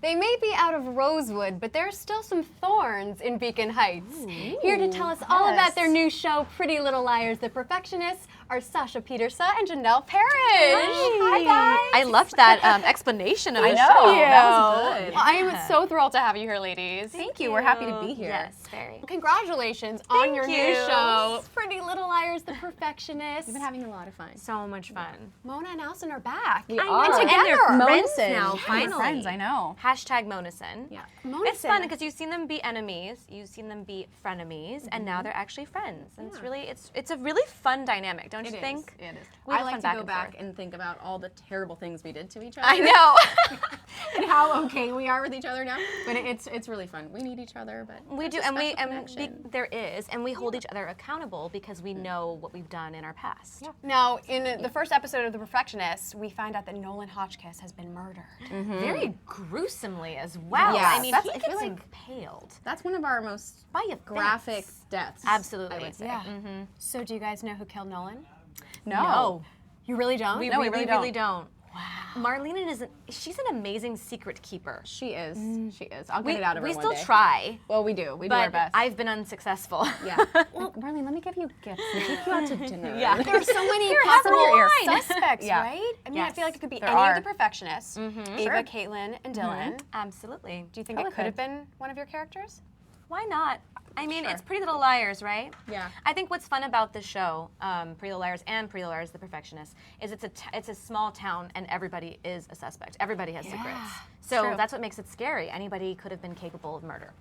They may be out of Rosewood, but there's still some thorns in Beacon Heights. Ooh, here to tell us all about their new show, Pretty Little Liars, the Perfectionists, are Sasha Pieterse and Janel Parrish. Hi guys. I loved that explanation of the show. That was good. I am so thrilled to have you here, ladies. Thank you. We're happy to be here. Yes, very. Congratulations on your new you. show, Pretty Little Liars, the Perfectionists. We've been having a lot of fun. So much fun. Mona and Alison are back. We I are. know, And and they're together. friends Monason. now, We're finally. friends, I know. Hashtag Monason. Yeah. It's fun because you've seen them be enemies, you've seen them be frenemies, and now they're actually friends. And it's a really fun dynamic, don't you think? It is. We I have like fun to back go and back forth. and think about all the terrible things we did to each other. I know. And how okay we are with each other now. But it's really fun. We need each other, but We there's do, a and special connection. there is, and we hold each other accountable because we know what we've done in our past. Yeah. Now, in the first episode of The Perfectionists, we find out that Nolan Hotchkiss has been murdered. Very gruesomely as well. Yeah, I mean, that's- he I feel gets like- impaled That's one of our most by a graphic fence. deaths. Absolutely. I would say. Yeah. So do you guys know who killed Nolan? No. You really don't? We No, we really, really really don't. Wow. Marlene she's an amazing secret keeper. She is. She is. I'll get it out of her We one still day. try, Well, we do. We do our but best. I've been unsuccessful. Yeah. Well, Marlene, let me give you gifts and take you out to dinner. Yeah. There are so many Here, have possible some wine. suspects, Yeah. right? I mean, I Yes. feel like it could be There any are. of the Perfectionists. Ava, Sure. Caitlin, and Dylan. Absolutely. Do you think Totally it could have could. been one of your characters? Why not? I mean, Sure. it's Pretty Little Liars, right? Yeah. I think what's fun about the show, Pretty Little Liars and Pretty Little Liars, the Perfectionists, is it's a small town and everybody is a suspect. Everybody has secrets. So true. that's what makes it scary. Anybody could have been capable of murder.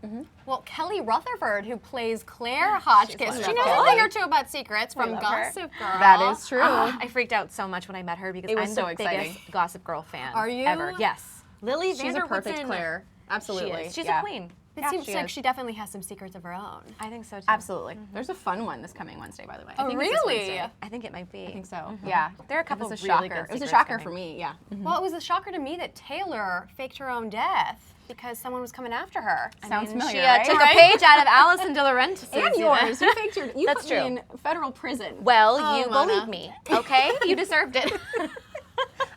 Well, Kelly Rutherford, who plays Claire Hotchkiss, she knows wonderful. a thing or two about secrets from love her. Gossip Girl. That is true. I freaked out so much when I met her because It was I'm so the exciting. biggest Gossip Girl fan Are you? ever. Yes. Lily She's a perfect Vanderwoodson. Claire. Absolutely. She is. She's Yeah. a queen. It Yeah, seems she like is. she definitely has some secrets of her own. I think so too. Absolutely. There's a fun one this coming Wednesday, by the way. I Oh, think it's this really? Wednesday. I think it might be. I think so. Yeah. There are a couple It was a really shocker. good It was a secrets shocker coming. for me. Yeah. Well, it was a shocker to me that Taylor faked her own death because someone was coming after her. Sounds familiar, She right? took a page out of Alison DiLaurentis. And yours. You faked your. You That's put true. me in federal prison. Well, Oh, you Mona. bullied me, okay? You deserved it.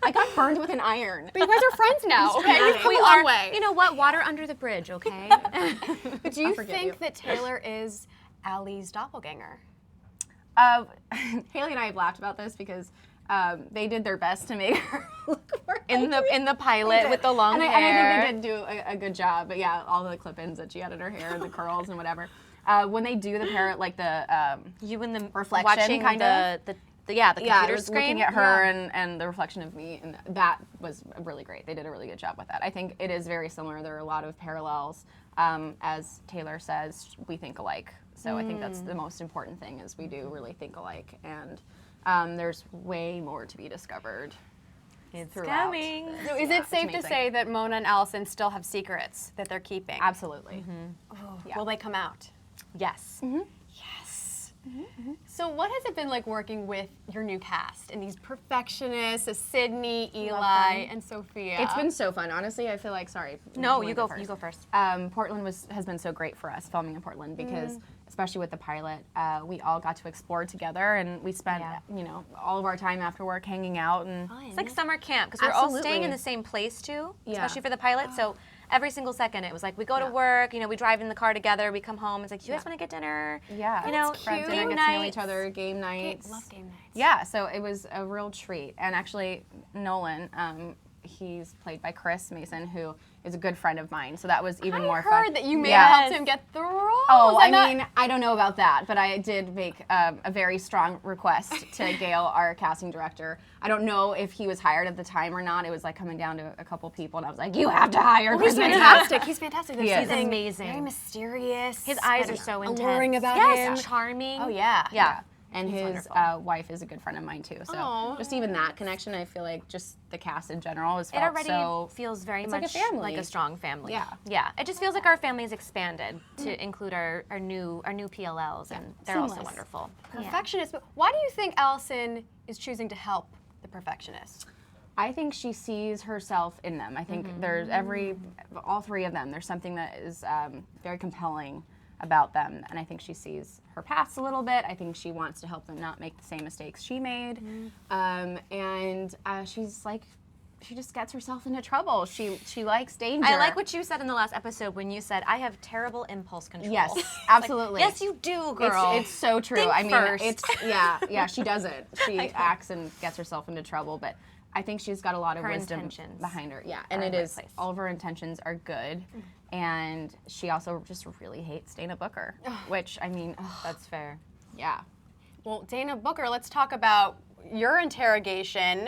I got burned with an iron. But you guys are friends now, okay? We've come we a long are, way. you know what? Water under the bridge, okay? But do you forgive think you. that Taylor is Allie's doppelganger? Haley and I have laughed about this because they did their best to make her look more in the pilot with the long and hair. I think they did do a good job. But yeah, all the clip-ins that she had in her hair and the curls and whatever. When they do the parrot, like the you and the reflection, watching kind of. the I computer was screen. looking at her and the reflection of me, and that was really great. They did a really good job with that. I think it is very similar. There are a lot of parallels. As Taylor says, we think alike. So I think that's the most important thing is we do really think alike. And there's way more to be discovered. It's throughout. coming. So is Yeah, it it's safe to amazing. say that Mona and Alison still have secrets that they're keeping? Absolutely. Yeah. Will they come out? Yes. Yes. So what has it been like working with your new cast and these perfectionists, Sydney, Eli, and Sophia? It's been so fun. Honestly, I feel like, sorry. No, you you wanna go. You go first. Portland has been so great for us filming in Portland because, especially with the pilot, we all got to explore together and we spent, all of our time after work hanging out and. It's like summer camp because we're all staying Absolutely. in the same place too, Yeah. especially for the pilot. So every single second it was like we go to work, we drive in the car together, we come home. It's like, do you guys want to get dinner? Yeah, You know, friends game dinner, get to know nights. each other, game nights. Love game nights. Yeah, so it was a real treat. And actually, Nolan, he's played by Chris Mason, who is a good friend of mine. So that was even more fun. I heard that you may have helped him get the role. Oh, Is that I mean, I don't know about that, but I did make a very strong request to Gail, our casting director. I don't know if he was hired at the time or not. It was like coming down to a couple people, and I was like, you have to hire He's Chris Mason. fantastic. He's fantastic. There's He is. He's something amazing. very mysterious. His eyes and are so intense. alluring about yes, him. charming. Oh yeah. Yeah. And He's his wonderful. wife is a good friend of mine too. So Aw. just even that connection, I feel like just the cast in general has It felt already so. feels very it's much like a family. like a strong family. Yeah. Yeah. It just feels like our family's expanded to include our new PLLs, and they're also Seamless. wonderful. Perfectionist. But why do you think Alison is choosing to help the perfectionist? I think she sees herself in them. I think there's all three of them. There's something that is very compelling about them, and I think she sees her past a little bit. I think she wants to help them not make the same mistakes she made, and she's like she just gets herself into trouble. She likes danger. I like what you said in the last episode when you said, I have terrible impulse control. Yes, absolutely. Yes, you do, girl. It's so true. Think I mean, first. it's yeah, she doesn't. She acts and gets herself into trouble, but I think she's got a lot of Her wisdom intentions behind her. Yeah, and are it in the is right place. all of her intentions are good, and she also just really hates Dana Booker, which I mean, That's fair. yeah. Well, Dana Booker, let's talk about your interrogation.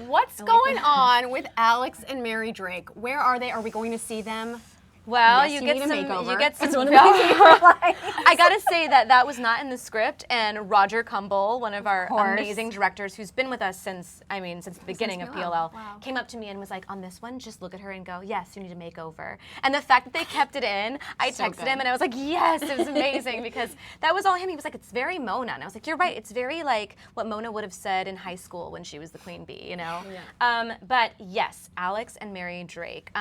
What's going on with Alex and Mary Drake? Where are they? Are we going to see them? Well, Yes, you you get need a some. makeover. You get some. That's one of the things you were like. I gotta say that was not in the script, and Roger Cumble, one of our course. amazing directors, who's been with us since the beginning of PLL, Wow. came up to me and was like, "On this one, just look at her and go, yes, you need a makeover." And the fact that they kept it in, I So texted good. him and I was like, "Yes, it was amazing," because that was all him. He was like, "It's very Mona," and I was like, "You're right. It's very like what Mona would have said in high school when she was the queen bee, you know." Yeah. But yes, Alex and Mary Drake.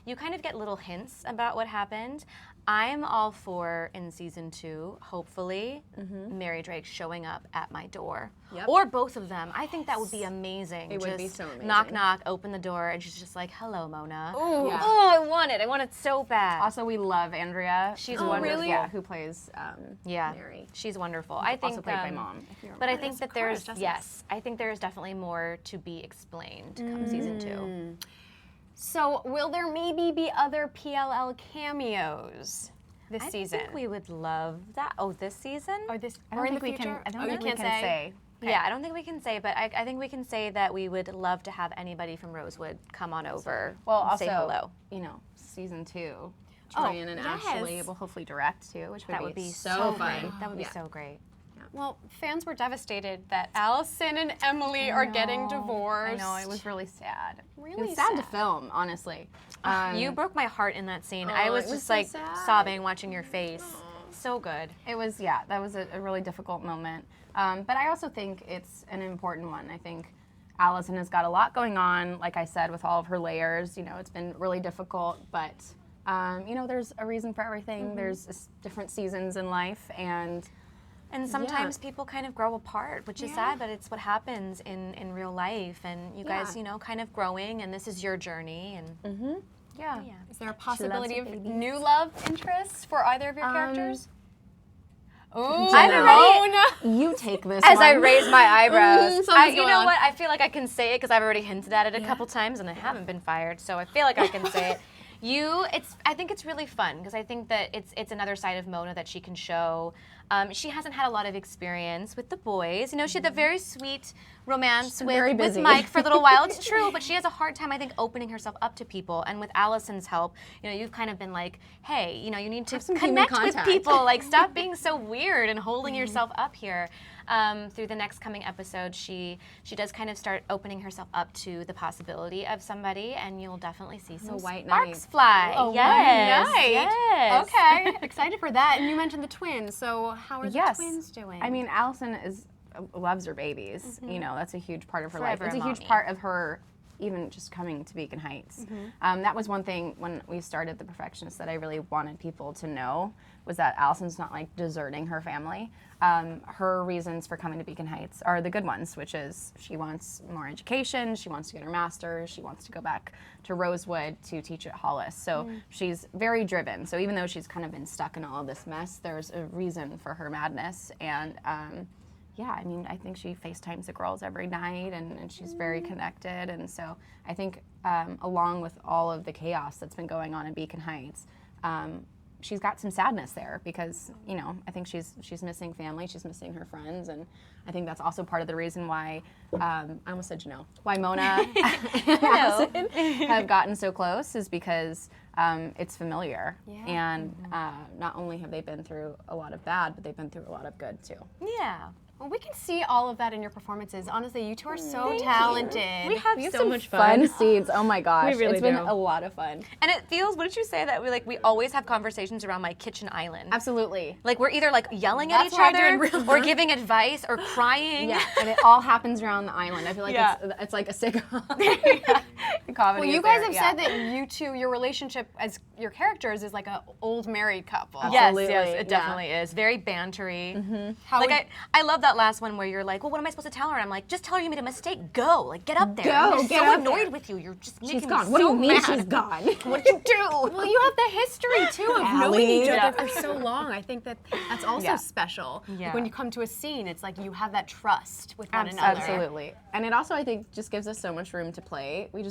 You kind of get little hints about what happened. I'm all for, in season 2, hopefully, Mary Drake showing up at my door. Yep. Or both of them. I think that would be amazing. It would be Just so amazing. knock, knock, open the door, and she's just like, "Hello, Mona." Ooh. Yeah. Oh, I want it. I want it so bad. Also, we love Andrea. She's who- wonderful. really? Yeah, who plays Yeah, Mary. she's wonderful. I think Also played by Mom. If you But I remember. think that course, there's Justice. yes, I think there's definitely more to be explained come season 2. So, will there maybe be other PLL cameos this season? I think we would love that. Oh, this season? Or this? I don't or in think the we future? can. I don't Oh, think you we can't can say. Yeah, I don't think we can say, but I think we can say that we would love to have anybody from Rosewood come on over Well, and also, say hello. you know, season 2, Oh, Julian and yes. Ashley will hopefully direct too, which That would be so great. fun. That would be Yeah. so great. Well, fans were devastated that Alison and Emily are getting divorced. I know, it was really sad. Really it was sad to sad. film, honestly. You broke my heart in that scene. Oh, I was it was just so like sad. sobbing watching your face. So good. It was, yeah, that was a really difficult moment. But I also think it's an important one. I think Alison has got a lot going on, like I said, with all of her layers. You know, it's been really difficult, but, you know, there's a reason for everything. There's different seasons in life, and sometimes people kind of grow apart, which is sad, but it's what happens in real life. And you guys, Yeah. you know, kind of growing, and this is your journey. And yeah. Is there a possibility of her babies. new love interests for either of your characters? Ooh, already- You take this as I one. raise my eyebrows, something's you going know on. what? I feel like I can say it because I've already hinted at it a couple times, and I haven't been fired, so I feel like I can say it. I think it's really fun because I think that it's another side of Mona that she can show. She hasn't had a lot of experience with the boys. You know, she had that very sweet romance very with busy. Mike for a little while. It's true, but she has a hard time, I think, opening herself up to people. And with Alison's help, you know, you've kind of been like, hey, you know, you need to some human connect with contact. people. Like, stop being so weird and holding yourself up here. Through the next coming episode, she does kind of start opening herself up to the possibility of somebody, and you'll definitely see some white sparks knight. fly. Oh, yes, one night. yes. Okay, excited for that. And you mentioned the twins, so how are the Yes. twins doing? I mean, Alison loves her babies. You know, that's a huge part of her Forever life. It's a a huge mommy. part of her even just coming to Beacon Heights. That was one thing when we started The Perfectionists that I really wanted people to know was that Alison's not like deserting her family. Her reasons for coming to Beacon Heights are the good ones, which is she wants more education, she wants to get her master's, she wants to go back to Rosewood to teach at Hollis. So she's very driven. So even though she's kind of been stuck in all of this mess, there's a reason for her madness. And yeah, I mean, I think she FaceTimes the girls every night, and she's very connected. And so I think along with all of the chaos that's been going on in Beacon Heights, she's got some sadness there because, you know, I think she's missing family, she's missing her friends, and I think that's also part of the reason why, I almost said Janel, why Mona and Alison have gotten so close is because it's familiar. Yeah. And not only have they been through a lot of bad, but they've been through a lot of good too. Yeah. well, we can see all of that in your performances. Honestly, you two are so talented. We have so some much fun scenes. Oh my gosh, We really it's been do. a lot of fun. And it feels, what did you say, that we always have conversations around my kitchen island? Absolutely. Like we're either like yelling at That's each what I do in other real or life. giving advice or crying. Yeah, and it all happens around the island. I feel like Yeah. it's like a sitcom. The comedy Well, is you guys there, have yeah. said that you two, your relationship as your characters is like an old married couple. Yes, Absolutely, yes, yeah. it definitely is. Very bantery. How Like would- I love that that last one where you're like, well, what am I supposed to tell her? And I'm like, just tell her you made a mistake. Go, like, get up there. I'm get so up annoyed there. with you. You're just She's making gone. me What do so you mean mad. she's gone? What'd you do? Well, you have the history too of knowing each Allie. other for so long. I think that's also special. Yeah. Like when you come to a scene, it's like you have that trust with one another. Absolutely. And it also, I think, just gives us so much room to play. We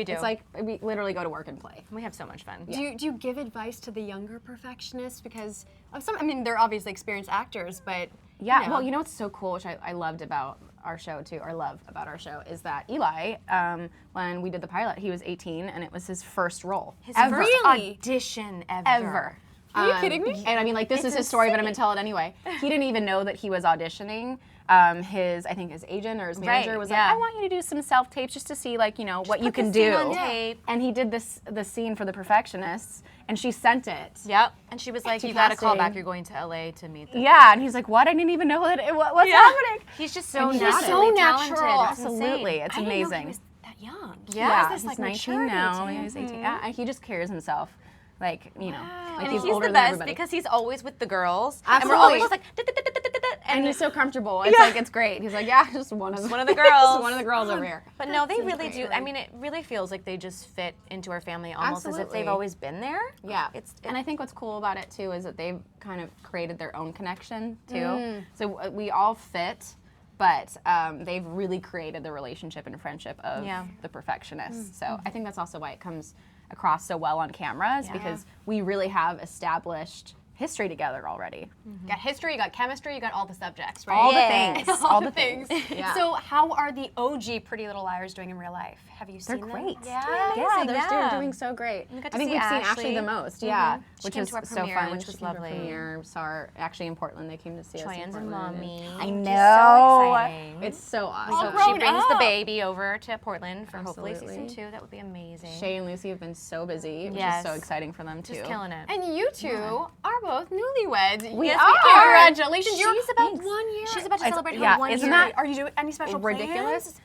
do. It's like we literally go to work and play. We have so much fun. Do you give advice to the younger perfectionists? Because of I mean, they're obviously experienced actors, but Yeah, you know. well, you know what's so cool, which I loved about our show too, or love about our show, is that Eli, when we did the pilot, he was 18 and it was his first role. His ever. first Really? audition Ever. Are you kidding me? And I mean, like, this is his story, but I'm gonna tell it anyway. He didn't even know that he was auditioning. I think his agent or his manager was like, I want you to do some self-tapes just to see, like, you know, what you can do. on tape. And he did the scene for the Perfectionists, and she sent it. Yep. And she was like, To you got to call casting. back. You're going to LA to meet them. Yeah, and he's like, what? I didn't even know that what's happening. He's just so And he's naturally so talented. natural. It's Absolutely, insane. it's I didn't know he amazing. was that young. Yeah. This, he's like, 19 maturity now. too. Yeah, he's 18. Yeah, and he just carries himself like, you know, like And he's he's older the than best everybody. because he's always with the girls. Absolutely. And we're always just like, And he's so comfortable. It's like, it's great. He's like, yeah, just one of the just girls. one of the girls over here. But no, they really do. I mean, it really feels like they just fit into our family almost as if Absolutely. they've always been there. Yeah, And and I think what's cool about it too is that they've kind of created their own connection too. So we all fit, but they've really created the relationship and friendship of the Perfectionists. So I think that's also why it comes across so well on camera, is because we really have established history together already. You got history, you got chemistry, you got all the subjects, right? All Yeah. the things. All the things. Yeah. So how are the OG Pretty Little Liars doing in real life? Have you They're seen great. them? Yeah, they're yeah. doing so great. got to I think see we've seen Ashley. Ashley the most. Yeah, She which came was to our so premiere, fun. which She was came to our lovely. premiere. Saw her actually in Portland. They came to see us in Trans and Portland. mommy. I Which is know. so exciting. It's so awesome. All So grown she brings the up. baby over to Portland for hopefully Absolutely. season 2. That would be amazing. Shay and Lucy have been so busy, which Yes. is so exciting for them too. Just killing it. And you two are both newlyweds. We Yes, are. Congratulations. You're She's about 1 year. She's about to It's- celebrate her yeah, 1 isn't year. that Are you doing any special ridiculous? plans?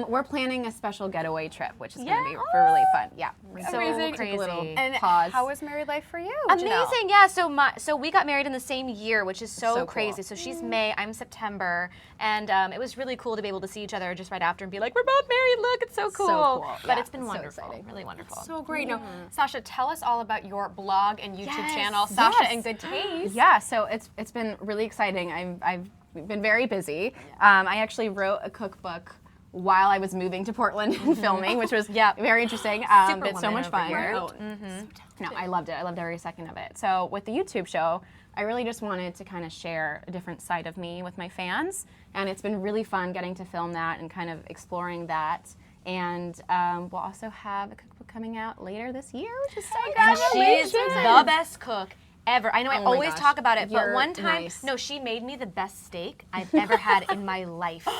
We're planning a special getaway trip, which is going to be Yeah. really fun. Yeah, So Amazing. crazy. And pause. how was married life for you, Amazing, Janelle? yeah. So we got married in the same year, which is so, So cool. crazy. So she's May, I'm September, and it was really cool to be able to see each other just right after and be like, we're both married. Look, it's so cool. cool. But Yeah, it's been it's so wonderful, exciting. really wonderful. So great. Now, Sasha, tell us all about your blog and YouTube channel, Sasha and Good Taste. Yeah, so it's been really exciting. I've been very busy. I actually wrote a cookbook while I was moving to Portland and filming, which was very interesting. But so much fun. Superwoman Oh, no, I loved it. I loved every second of it. So with the YouTube show, I really just wanted to kind of share a different side of me with my fans, and it's been really fun getting to film that and kind of exploring that. And we'll also have a cookbook coming out later this year, which is so And congratulations. she's the best cook ever. I know I my always gosh. talk about it, but You're one time, nice. no, she made me the best steak I've ever had in my life. a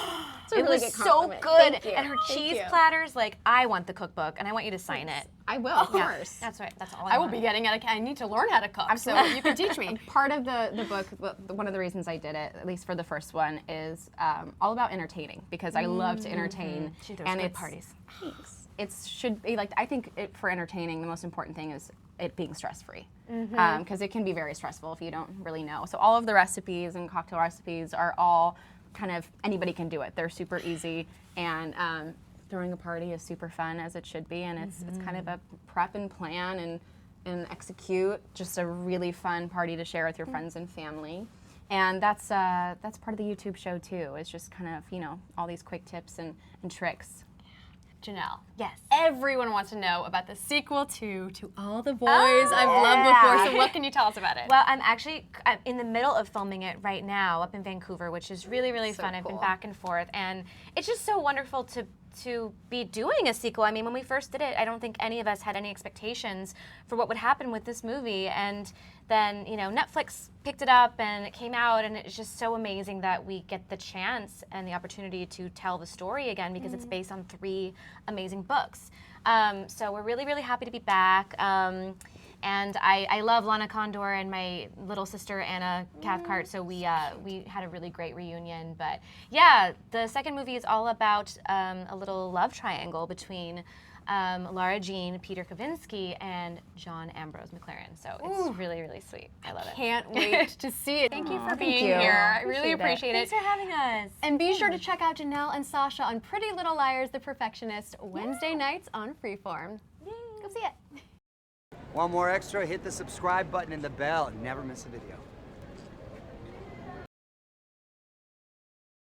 It really was good so compliment. good. Thank you. And her Thank cheese you. platters, like, I want the cookbook, and I want you to sign it. I will, of course. That's right. That's all I will want. be getting it. I need to learn how to cook, so you can teach me. Part of the book, one of the reasons I did it, at least for the first one, is all about entertaining, because I love to entertain. She throws and good it's, parties. It should be like, I think for entertaining, the most important thing is it being stress-free, because it can be very stressful if you don't really know. So all of the recipes and cocktail recipes are all kind of, anybody can do it. They're super easy, and throwing a party is super fun, as it should be, and it's kind of a prep and plan and execute just a really fun party to share with your friends and family. And that's part of the YouTube show too. It's just kind of, you know, all these quick tips and tricks. Janelle. Yes. Everyone wants to know about the sequel to All the Boys I've Loved Before. So what can you tell us about it? Well, I'm in the middle of filming it right now up in Vancouver, which is really, really fun. I've been cool. back and forth, and it's just so wonderful to be doing a sequel. I mean, when we first did it, I don't think any of us had any expectations for what would happen with this movie, and then, you know, Netflix picked it up and it came out, and it's just so amazing that we get the chance and the opportunity to tell the story again, because it's based on 3 amazing books. So we're really, really happy to be back. And I love Lana Condor and my little sister Anna Cathcart, so we had a really great reunion. But yeah, the second movie is all about a little love triangle between Laura Jean, Peter Kavinsky, and John Ambrose McLaren. So it's really, really sweet. I love it. Can't wait to see it. Thank you for being you. here. I really appreciate it. Thanks for having us. And be sure to check out Janel and Sasha on Pretty Little Liars, The Perfectionist, Wednesday nights on Freeform. Go see it. Want more extra? Hit the subscribe button and the bell and never miss a video.